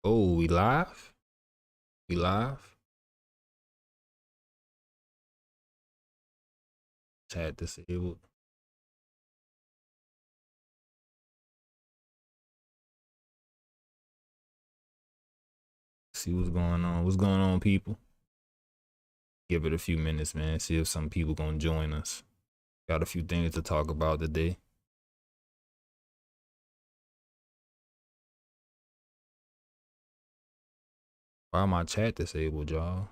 Oh, we live? We live? Chat disabled. See what's going on. What's going on, people? Give it a few minutes, man. See if some people gonna join us. Got a few things to talk about today. Why my chat disabled, y'all?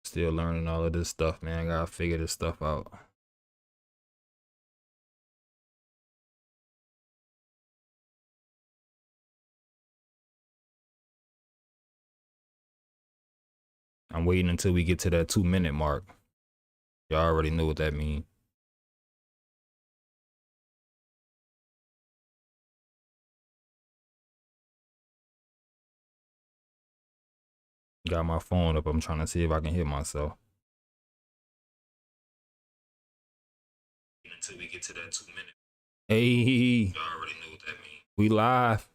Still learning all of this stuff, man. I gotta figure this stuff out. I'm waiting until we get to that 2-minute mark. Y'all already know what that means. Got my phone up. I'm trying to see if I can hit myself. Until we get to that 2-minute. Hey, y'all already know what that means. We live.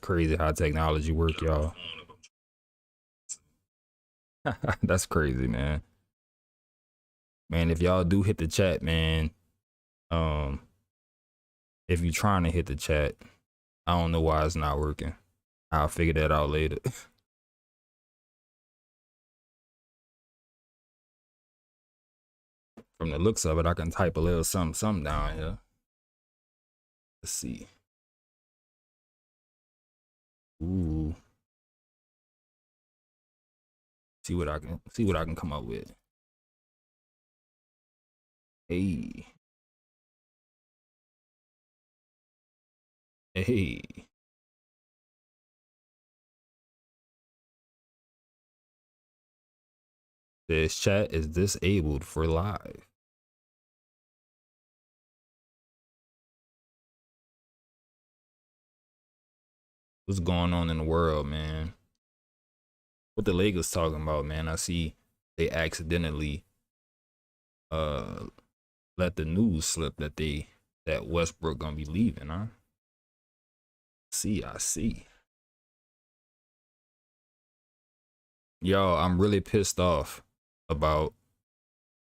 Crazy how technology work, y'all. That's crazy, man. Man, if y'all do hit the chat, man, if you're trying to hit the chat, I don't know why it's not working. I'll figure that out later. From the looks of it, I can type a little something down here. Let's see. Ooh. See what I can come up with. Hey. Hey. This chat is disabled for live. What's going on in the world, man? What the Lakers talking about, man? I see they accidentally let the news slip that Westbrook gonna be leaving, huh? I see. Yo, I'm really pissed off about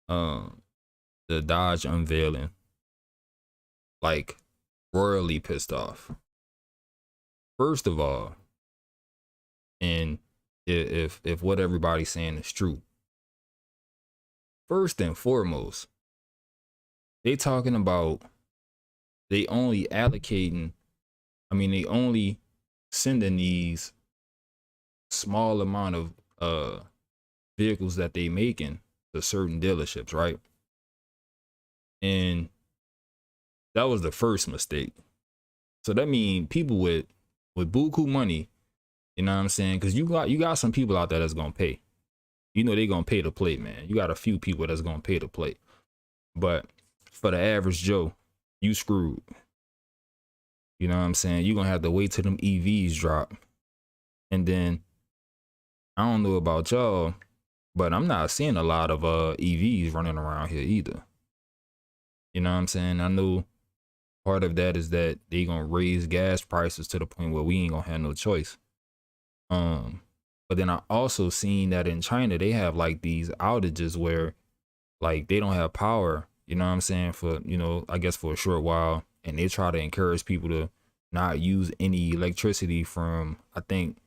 the Dodge unveiling. Like, royally pissed off. First of all, and if what everybody's saying is true, first and foremost, they talking about they only sending these small amount of vehicles that they making to certain dealerships, right? And that was the first mistake. So that means people with buku money, you know what I'm saying? Because you got some people out there that's gonna pay. You know they gonna pay to play, man. You got a few people that's gonna pay to play. But for the average Joe, you screwed. You know what I'm saying? You're gonna have to wait till them EVs drop. And then I don't know about y'all, but I'm not seeing a lot of EVs running around here either. You know what I'm saying? I know part of that is that they gonna raise gas prices to the point where we ain't gonna have no choice. But then I also seen that in China they have like these outages where like they don't have power, you know what I'm saying, for, you know, I guess for a short while, and they try to encourage people to not use any electricity from, I think,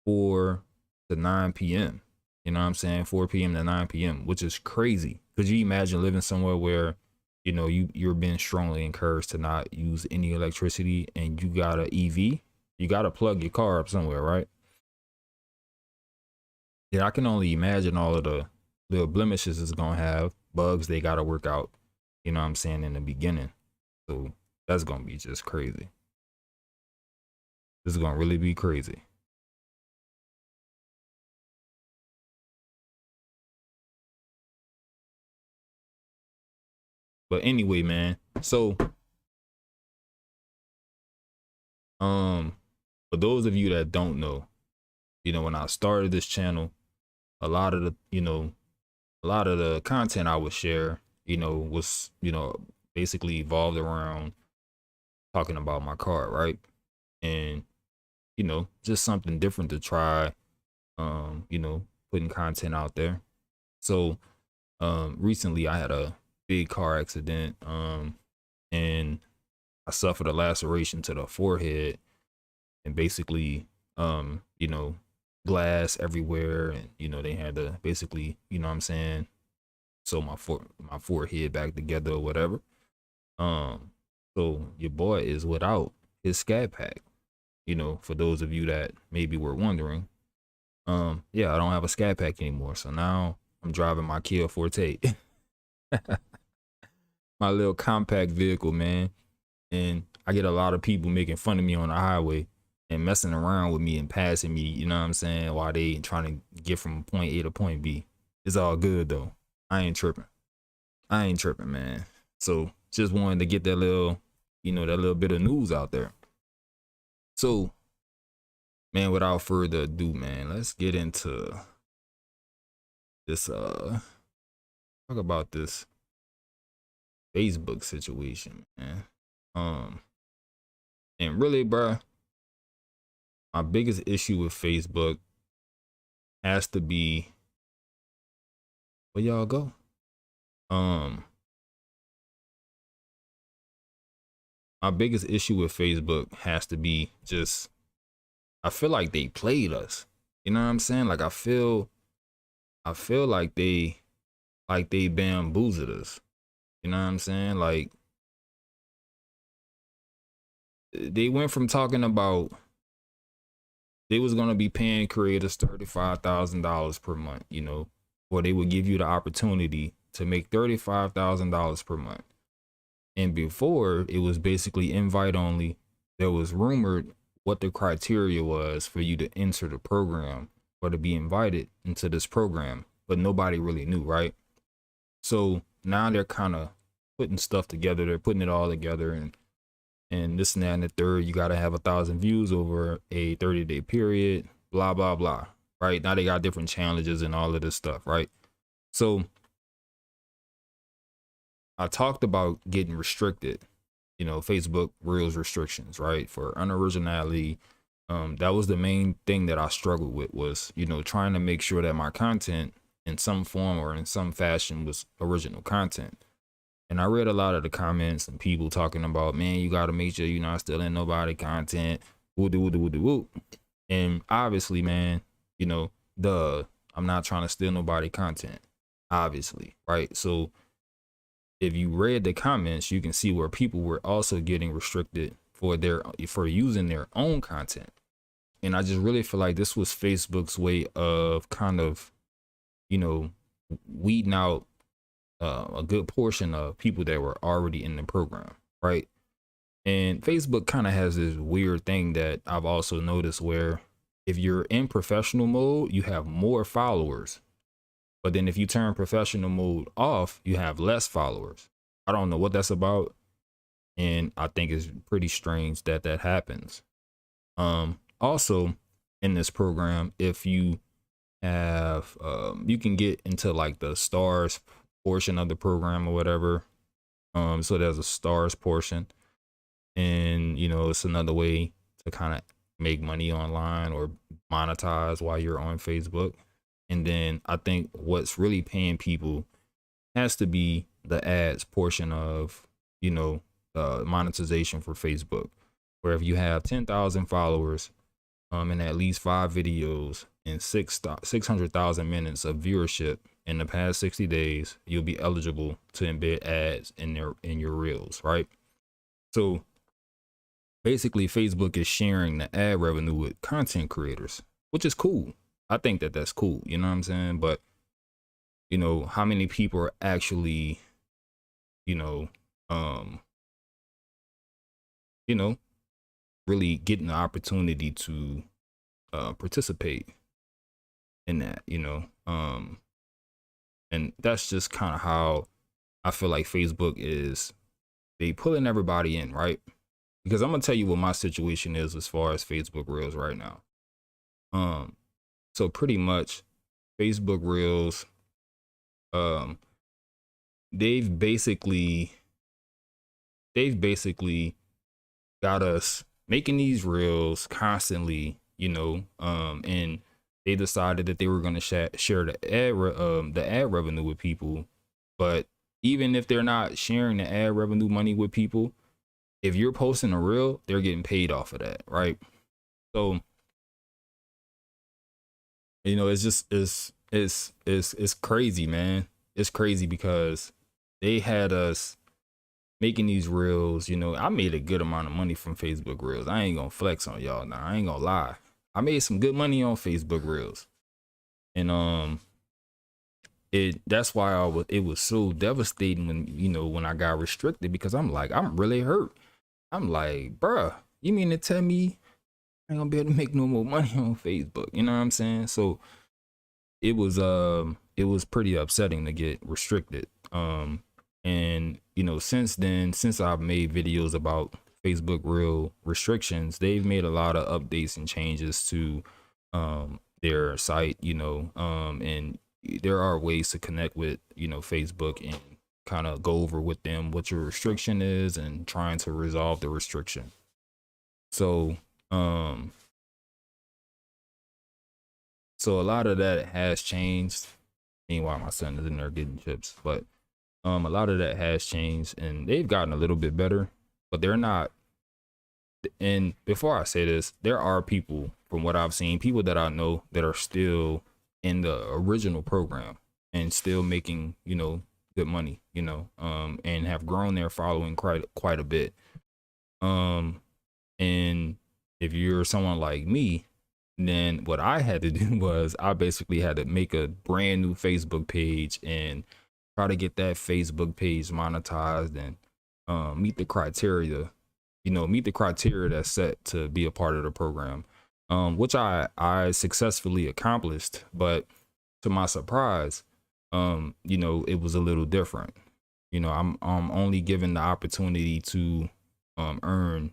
4 to 9 p.m. You know what I'm saying? 4 p.m. to 9 p.m., which is crazy. Could you imagine living somewhere where, you know, you're being strongly encouraged to not use any electricity and you got an EV? You got to plug your car up somewhere, right? Yeah, I can only imagine all of the little blemishes it's gonna have, bugs they gotta work out, you know what I'm saying, in the beginning. So that's gonna be just crazy. This is gonna really be crazy. But anyway, man, So, for those of you that don't know, when I started this channel, a lot of the content I would share, was, basically evolved around talking about my car, right? And, just something different to try, putting content out there. So, recently I had a big car accident, and I suffered a laceration to the forehead, and basically, glass everywhere, and they had to basically, what I'm saying, sew my forehead back together or whatever. So your boy is without his scat pack. For those of you that maybe were wondering, yeah, I don't have a scat pack anymore. So now I'm driving my Kia Forte, my little compact vehicle, man. And I get a lot of people making fun of me on the highway and messing around with me and passing me, you know what I'm saying, while they trying to get from point A to point B. It's all good though. I ain't tripping. Man. So just wanted to get that little, that little bit of news out there. So, man, without further ado, man, let's get into this, talk about this Facebook situation, man. And really, bruh, my biggest issue with Facebook has to be, where y'all go? My biggest issue with Facebook has to be just, I feel like they played us. You know what I'm saying? Like I feel like they bamboozled us. You know what I'm saying? Like they went from talking about they was gonna be paying creators $35,000 per month, or they would give you the opportunity to make $35,000 per month. And before, it was basically invite only. There was rumored what the criteria was for you to enter the program or to be invited into this program, but nobody really knew, right? So now they're kind of putting stuff together. They're putting it all together, and this and that and the third. You got to have 1,000 views over a 30-day period, blah, blah, blah, right? Now they got different challenges and all of this stuff, right? So I talked about getting restricted, Facebook Reels restrictions, right? For unoriginality. That was the main thing that I struggled with was, trying to make sure that my content in some form or in some fashion was original content. And I read a lot of the comments and people talking about, man, you got to make sure you're not stealing nobody content. Woo. And obviously, man, I'm not trying to steal nobody content, obviously, right? So if you read the comments, you can see where people were also getting restricted for using their own content. And I just really feel like this was Facebook's way of kind of, weeding out a good portion of people that were already in the program, right? And Facebook kind of has this weird thing that I've also noticed where if you're in professional mode, you have more followers. But then if you turn professional mode off, you have less followers. I don't know what that's about. And I think it's pretty strange that that happens. Also in this program, if you have, you can get into like the stars portion of the program or whatever. So there's a stars portion, and it's another way to kind of make money online or monetize while you're on Facebook. And then I think what's really paying people has to be the ads portion of, monetization for Facebook, where if you have 10,000 followers, and at least 5 videos and 600,000 minutes of viewership in the past 60 days, you'll be eligible to embed ads in your reels, right? So basically Facebook is sharing the ad revenue with content creators, which is cool. I think that that's cool, you know what I'm saying? But how many people are actually, really getting the opportunity to participate in that, and that's just kind of how I feel like Facebook is they pulling everybody in, right? Because I'm gonna tell you what my situation is as far as Facebook Reels right now. So pretty much Facebook Reels, um, they've basically got us making these reels constantly, and they decided that they were going to share the ad revenue with people. But even if they're not sharing the ad revenue money with people, if you're posting a reel, they're getting paid off of that, right? So, it's just it's crazy, man. It's crazy because they had us making these reels. I made a good amount of money from Facebook Reels. I ain't gonna flex on y'all now. I ain't gonna lie. I made some good money on Facebook Reels. And that's why it was so devastating when I got restricted, because I'm like, I'm really hurt. I'm like, bruh, you mean to tell me I ain't gonna be able to make no more money on Facebook? You know what I'm saying? So it was pretty upsetting to get restricted. And since then, since I've made videos about Facebook Reel restrictions, they've made a lot of updates and changes to their site, and there are ways to connect with Facebook and kind of go over with them what your restriction is and trying to resolve the restriction. So so a lot of that has changed. Meanwhile, my son is in there getting chips, but a lot of that has changed and they've gotten a little bit better, but they're not. And before I say this, there are people, from what I've seen, people that I know that are still in the original program and still making, good money, and have grown their following quite a bit. And if you're someone like me, then what I had to do was I basically had to make a brand new Facebook page and try to get that Facebook page monetized and meet the criteria that's set to be a part of the program, which I successfully accomplished. But to my surprise, it was a little different. I'm only given the opportunity to earn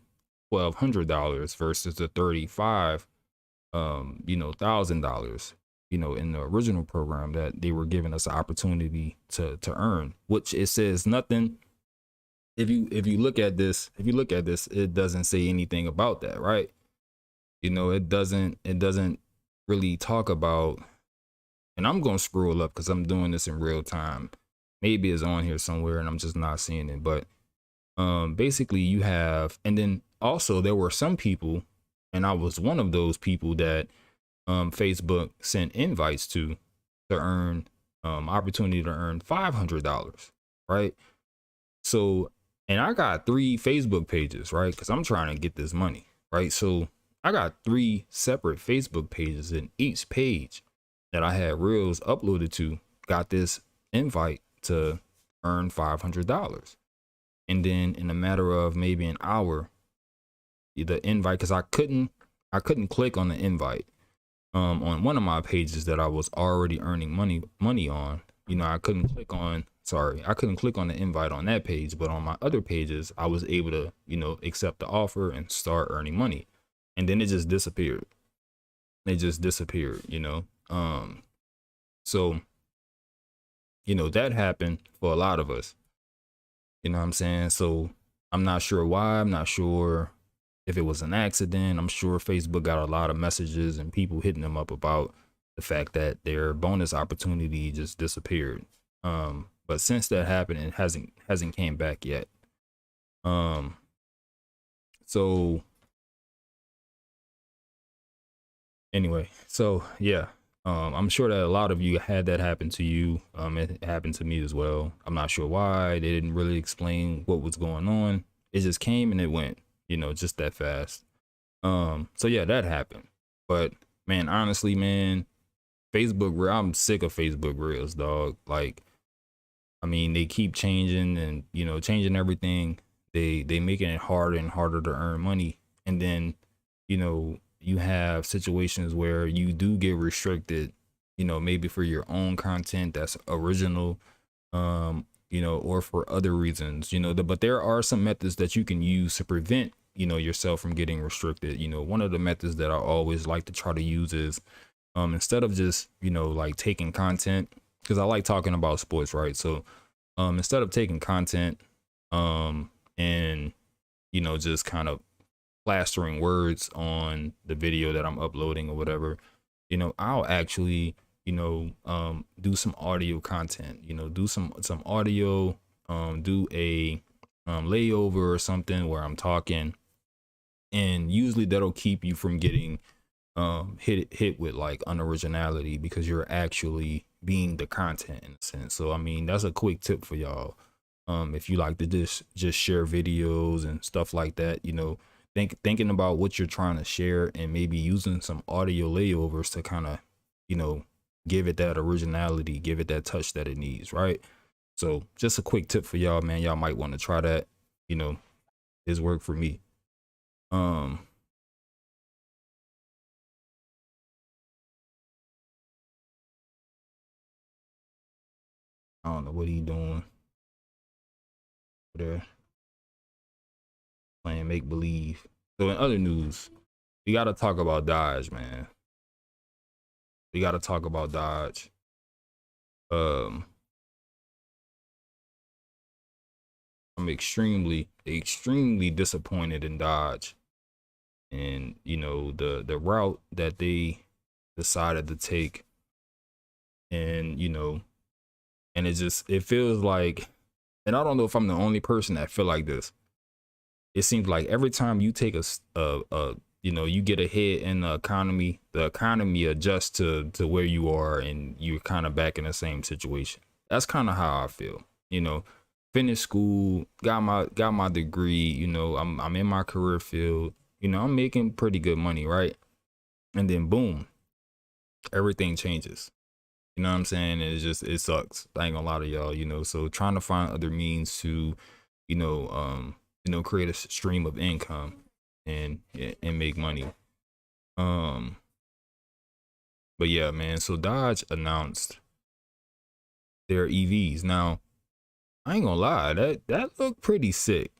$1,200 versus the $35,000, in the original program that they were giving us an opportunity to earn, which it says nothing. If you look at this, it doesn't say anything about that, right? It doesn't really talk about, and I'm going to scroll up because I'm doing this in real time. Maybe it's on here somewhere and I'm just not seeing it, but basically you have, and then also there were some people, and I was one of those people that Facebook sent invites to earn opportunity to earn $500, right? So, and I got 3 Facebook pages, right? Because I'm trying to get this money, right? So I got 3 separate Facebook pages, and each page that I had reels uploaded to got this invite to earn $500. And then in a matter of maybe an hour, the invite, because I couldn't click on the invite on one of my pages that I was already earning money on. I couldn't click on the invite on that page, but on my other pages I was able to accept the offer and start earning money. And then it just disappeared. So that happened for a lot of us. You know what I'm saying? So I'm not sure why. I'm not sure if it was an accident. I'm sure Facebook got a lot of messages and people hitting them up about the fact that their bonus opportunity just disappeared. But since that happened, it hasn't came back yet. So anyway, so yeah, I'm sure that a lot of you had that happen to you. It happened to me as well. I'm not sure why. They didn't really explain what was going on. It just came and it went, just that fast. So yeah, that happened. But man, honestly, man, I'm sick of Facebook Reels, dog. Like, I mean, they keep changing and changing everything. They making it harder and harder to earn money. And then, you have situations where you do get restricted, maybe for your own content that's original, you know, or for other reasons, you know, but there are some methods that you can use to prevent, you know, yourself from getting restricted. You know, one of the methods that I always like to try to use is instead of just, you know, like taking content, because I like talking about sports, right? So instead of taking content and, you know, just kind of plastering words on the video that I'm uploading or whatever, you know, I'll actually, you know, do some audio content, you know, do some audio, do a layover or something where I'm talking, and usually that'll keep you from getting hit with like unoriginality, because you're actually being the content in a sense. So I mean, that's a quick tip for y'all. If you like to just share videos and stuff like that, you know, thinking about what you're trying to share and maybe using some audio layovers to kind of, you know, give it that originality, give it that touch that it needs, right? So just a quick tip for y'all, man. Y'all might want to try that. You know, it's worked for me. I don't know what he doing over there, playing make believe. So in other news, we got to talk about Dodge, man. We got to talk about Dodge. I'm extremely disappointed in Dodge, and you know, the route that they decided to take, and you know, and it feels like, and I don't know if I'm the only person that feel like this. It seems like every time you take a you know, you get ahead in the economy adjusts to where you are, and you're kind of back in the same situation. That's kind of how I feel. You know, finished school, got my degree, you know, I'm in my career field, you know, I'm making pretty good money, right? And then boom, everything changes. You know what I'm saying? It sucks. I ain't gonna lie to y'all, you know. So trying to find other means to, you know, create a stream of income and make money. But yeah, man. So Dodge announced their EVs. Now, I ain't gonna lie, that looked pretty sick.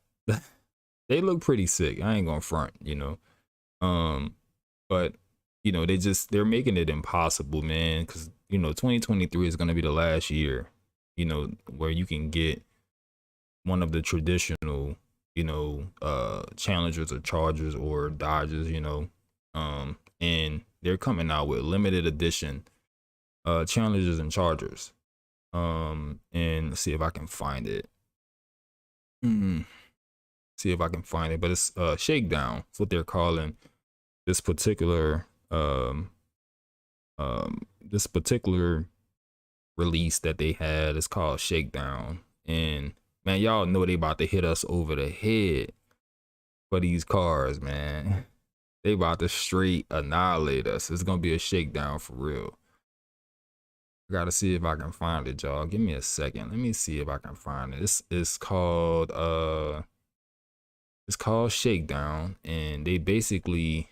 They look pretty sick. I ain't gonna front, you know. But you know, they're making it impossible, man, because you know, 2023 is gonna be the last year, you know, where you can get one of the traditional, you know, Challengers or Chargers or Dodges, you know, and they're coming out with limited edition Challengers and Chargers. And let's see if I can find it. See if I can find it, but it's Shakedown. It's what they're calling this particular release that they had. Is called Shakedown, and man, y'all know they about to hit us over the head for these cars, man. They about to straight annihilate us. It's gonna be a shakedown for real. I gotta see if I can find it, y'all. Give me a second. Let me see if I can find it. It's called Shakedown, and they basically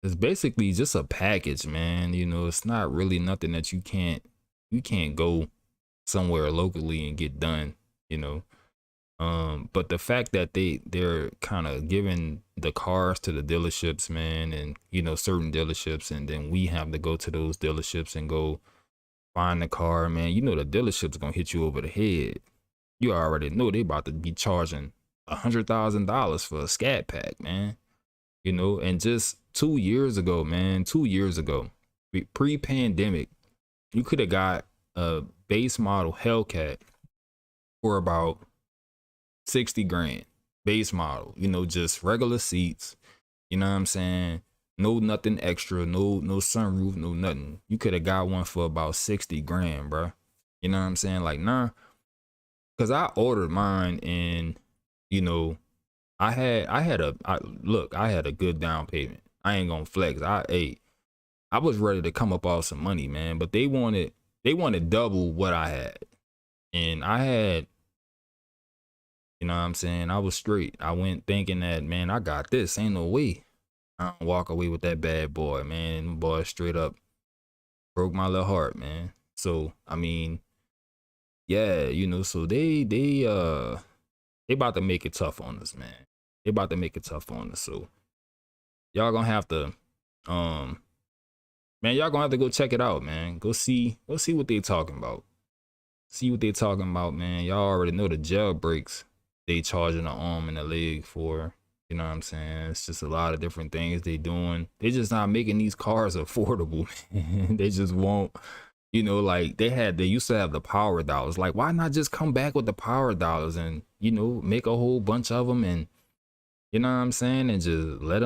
it's basically just a package, man. You know, it's not really nothing that you can't go somewhere locally and get done, you know. But the fact that they're kind of giving the cars to the dealerships, man, and you know, certain dealerships, and then we have to go to those dealerships and go find the car, man. You know, the dealership's gonna hit you over the head. You already know they about to be charging $100,000 for a scat pack, man. You know, and just 2 years ago, man, 2 years ago, pre-pandemic, you could have got a base model Hellcat for about 60 grand, base model, you know, just regular seats, you know what I'm saying? No nothing extra, no sunroof, no nothing. You could have got one for about 60 grand, bro. You know what I'm saying? Like, nah, because I ordered mine, and you know, I had a good down payment. I ain't gonna flex. I was ready to come up off some money, man, but they wanted double what I had. And I had, you know what I'm saying, I was straight. I went thinking that, man, I got this. Ain't no way I don't walk away with that bad boy, man. Boy straight up broke my little heart, man. So I mean, yeah, you know, so they about to make it tough on us, man. They about to make it tough on us. So y'all gonna have to um man, y'all gonna have to go check it out, man. Go see what they talking about. See what they talking about, man. Y'all already know the jailbreaks they charging the arm and the leg for. You know what I'm saying? It's just a lot of different things they doing. They just not making these cars affordable, man. They just won't, you know, like they used to have the power dollars. Like, why not just come back with the power dollars and, you know, make a whole bunch of them and, you know what I'm saying? And just let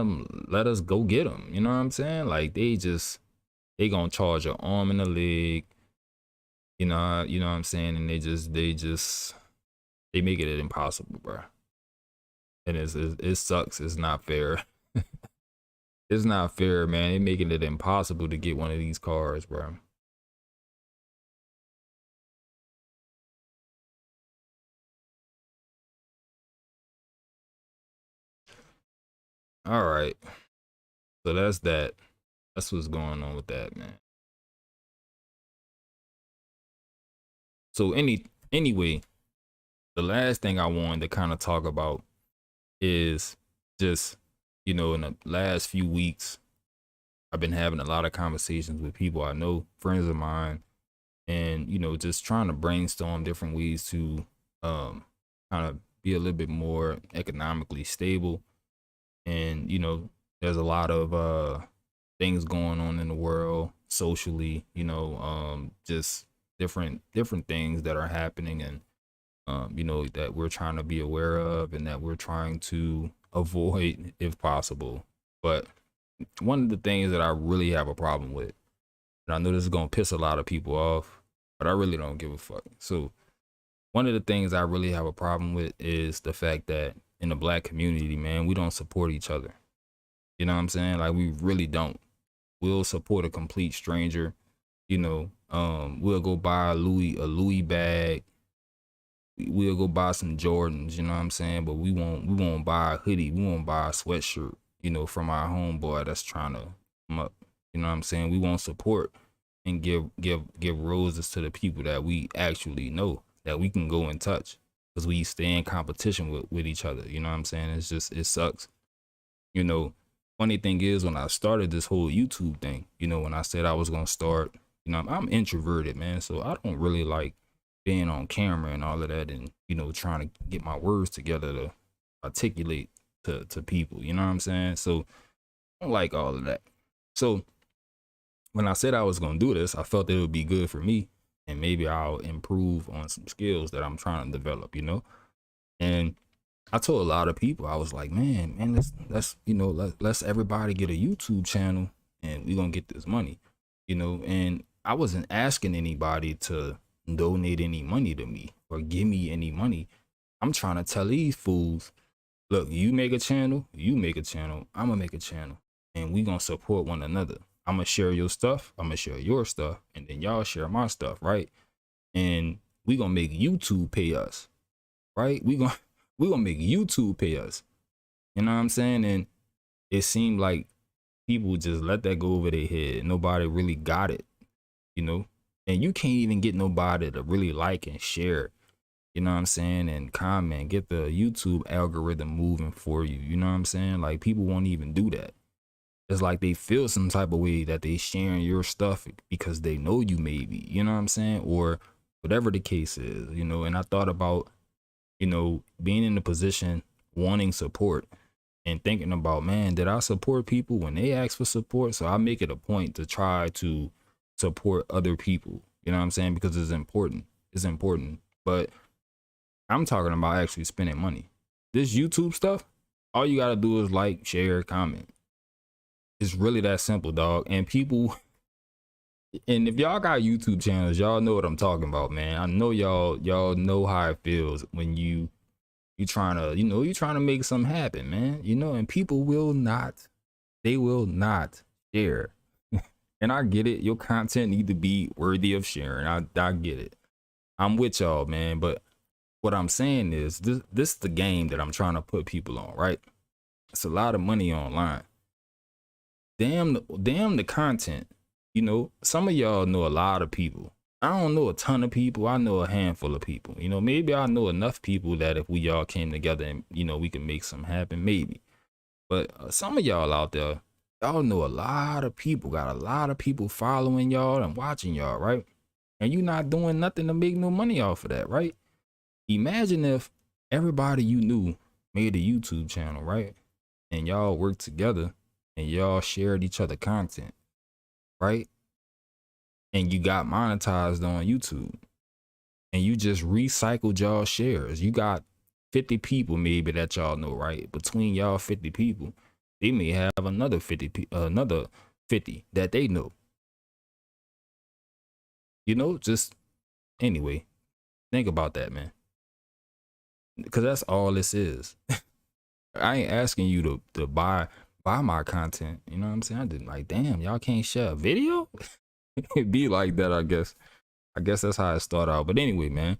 us go get them. You know what I'm saying? Like they gonna charge an arm and a leg, you know what I'm saying? And they make it impossible, bro. And it sucks. It's not fair. It's not fair, man. They making it impossible to get one of these cars, bro. All right. So that's that. That's what's going on with that, man. So anyway, the last thing I wanted to kind of talk about is just, you know, in the last few weeks, I've been having a lot of conversations with people I know, friends of mine, and, you know, just trying to brainstorm different ways to kind of be a little bit more economically stable. And, you know, there's a lot of things going on in the world socially, you know, just different things that are happening, and you know, that we're trying to be aware of and that we're trying to avoid if possible. But one of the things that I really have a problem with, and I know this is gonna piss a lot of people off, but I really don't give a fuck. So one of the things I really have a problem with is the fact that in the black community, man, we don't support each other. You know what I'm saying? Like, we really don't. We'll support a complete stranger. You know, we'll go buy a Louis bag. We'll go buy some Jordans, you know what I'm saying? But we won't buy a hoodie. We won't buy a sweatshirt, you know, from our homeboy that's trying to come up. You know what I'm saying? We won't support and give roses to the people that we actually know, that we can go and touch, because we stay in competition with each other. You know what I'm saying? It's just, it sucks. You know, funny thing is, when I started this whole YouTube thing, you know, when I said I was gonna start, you know, I'm introverted, man, so I don't really like being on camera and all of that, and, you know, trying to get my words together to articulate to people. You know what I'm saying? So I don't like all of that. So when I said I was gonna do this, I felt it would be good for me, and maybe I'll improve on some skills that I'm trying to develop, you know. And I told a lot of people, I was like, man, let's you know, let's everybody get a YouTube channel, and we're gonna get this money, you know. And I wasn't asking anybody to donate any money to me or give me any money. I'm trying to tell these fools, look, you make a channel, I'm gonna make a channel, and we gonna support one another. I'm gonna share your stuff, I'm gonna share your stuff, and then y'all share my stuff, right? And we gonna make YouTube pay us, right? We gonna make YouTube pay us. You know what I'm saying? And it seemed like people just let that go over their head. Nobody really got it, you know? And you can't even get nobody to really like and share, you know what I'm saying, and comment, get the YouTube algorithm moving for you. You know what I'm saying? Like, people won't even do that. It's like they feel some type of way that they sharing your stuff because they know you, maybe, you know what I'm saying? Or whatever the case is, you know. And I thought about, you know, being in the position, wanting support, and thinking about, man, did I support people when they ask for support? So I make it a point to try to support other people, you know what I'm saying? Because it's important. It's important. But I'm talking about actually spending money. This YouTube stuff, all you gotta do is like, share, comment. It's really that simple, dog. And people, and if y'all got YouTube channels, y'all know what I'm talking about, man. I know y'all know how it feels when you trying to, you know, you trying to make something happen, man. You know, and people will not share. And I get it. Your content need to be worthy of sharing. I get it. I'm with y'all, man. But what I'm saying is, this is the game that I'm trying to put people on, right? It's a lot of money online. Damn the content. You know, some of y'all know a lot of people. I don't know a ton of people. I know a handful of people. You know, maybe I know enough people that if we all came together and, you know, we can make something happen, maybe. But some of y'all out there, y'all know a lot of people, got a lot of people following y'all and watching y'all, right? And you not doing nothing to make no money off of that, right? Imagine if everybody you knew made a YouTube channel, right? And y'all worked together and y'all shared each other content, right? And you got monetized on YouTube and you just recycled y'all shares. You got 50 people maybe that y'all know, right? Between y'all 50 people, they may have another 50 that they know. You know, just anyway, think about that, man. Because that's all this is. I ain't asking you to buy my content. You know what I'm saying? I didn't like, damn, y'all can't share a video? It'd be like that, I guess. I guess that's how it started out. But anyway, man,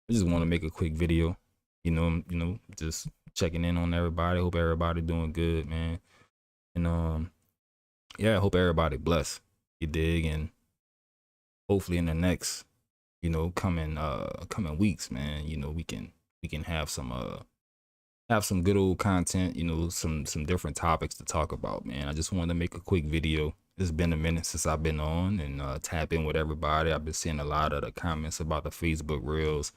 I just want to make a quick video. You know, just checking in on everybody. Hope everybody doing good, man. And yeah, I hope everybody blessed. You dig? And hopefully in the next, you know, coming weeks, man, you know, we can have some good old content, you know, some different topics to talk about, man. I just wanted to make a quick video. It's been a minute since I've been on and tap in with everybody. I've been seeing a lot of the comments about the Facebook Reels.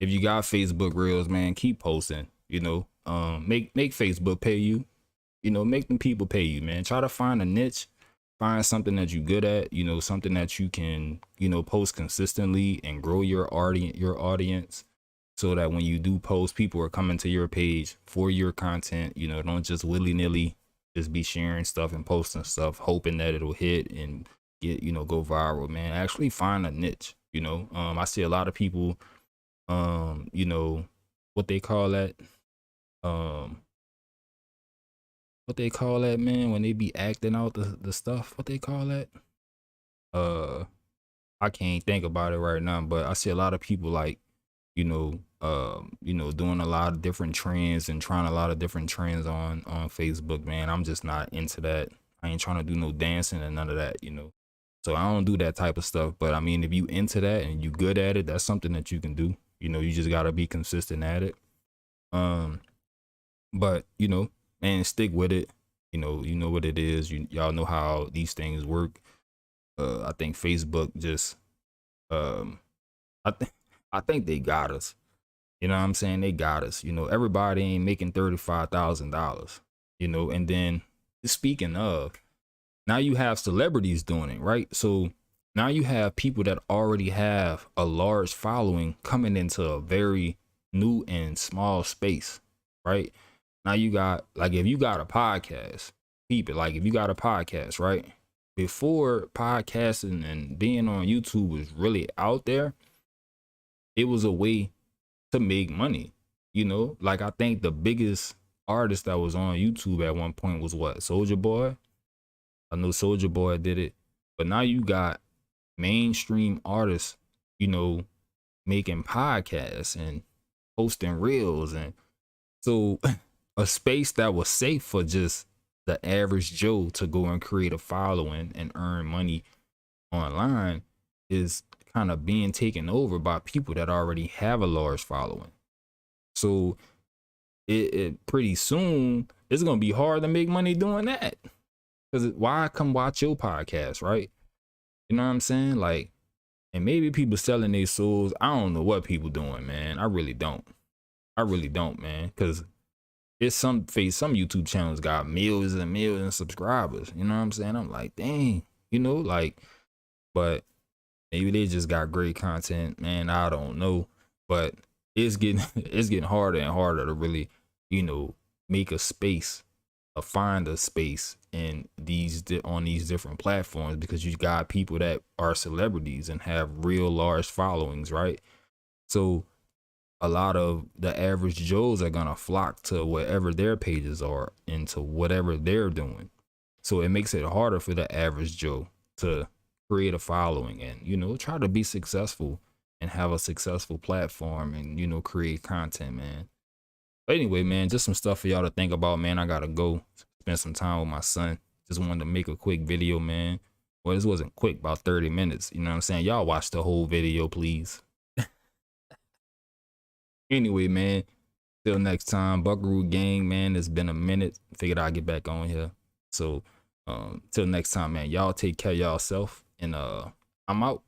If you got Facebook Reels, man, keep posting, you know, make Facebook pay you, you know, make them people pay you, man. Try to find a niche, find something that you're good at, you know, something that you can, you know, post consistently and grow your audience. So that when you do post, people are coming to your page for your content. You know, don't just willy-nilly just be sharing stuff and posting stuff, hoping that it'll hit and get, you know, go viral, man. Actually find a niche, you know. I see a lot of people, you know, what they call that, man, when they be acting out the stuff, what they call that? I can't think about it right now, but I see a lot of people like, you know, doing a lot of different trends and trying a lot of different trends on Facebook, man. I'm just not into that. I ain't trying to do no dancing and none of that, you know. So I don't do that type of stuff. But I mean, if you into that and you good at it, that's something that you can do. You know, you just gotta be consistent at it. But you know, man, stick with it. You know what it is. Y'all know how these things work. I think Facebook just I think they got us. You know what I'm saying? They got us. You know, everybody ain't making $35,000, you know, and then speaking of, now you have celebrities doing it, right? So now you have people that already have a large following coming into a very new and small space, right? Now you got, like, if you got a podcast, people, like if you got a podcast, right? Before podcasting and being on YouTube was really out there, it was a way to make money, you know. Like I think the biggest artist that was on YouTube at one point was what, Soulja Boy. I know Soulja Boy did it, but now you got mainstream artists, you know, making podcasts and posting reels, and so a space that was safe for just the average Joe to go and create a following and earn money online is kind of being taken over by people that already have a large following. So it pretty soon it's gonna be hard to make money doing that. Because why come watch your podcast, right? You know what I'm saying? Like, and maybe people selling their souls. I don't know what people doing, man. I really don't, man. Because it's some YouTube channels got millions and millions of subscribers. You know what I'm saying? I'm like, dang, you know, like, but maybe they just got great content, man. I don't know, but it's getting harder and harder to really, you know, make a space, find a space in on these different platforms, because you got people that are celebrities and have real large followings, right? So a lot of the average Joes are gonna flock to whatever their pages are and to whatever they're doing. So it makes it harder for the average Joe to create a following and, you know, try to be successful and have a successful platform and, you know, create content, man. But anyway, man, just some stuff for y'all to think about, man. I gotta go spend some time with my son. Just wanted to make a quick video, man. Well, this wasn't quick, about 30 minutes. You know what I'm saying? Y'all watch the whole video, please. Anyway, man, till next time, Buckaroo Gang, man. It's been a minute. Figured I'd get back on here. So till next time, man, y'all take care of yourself, and I'm out.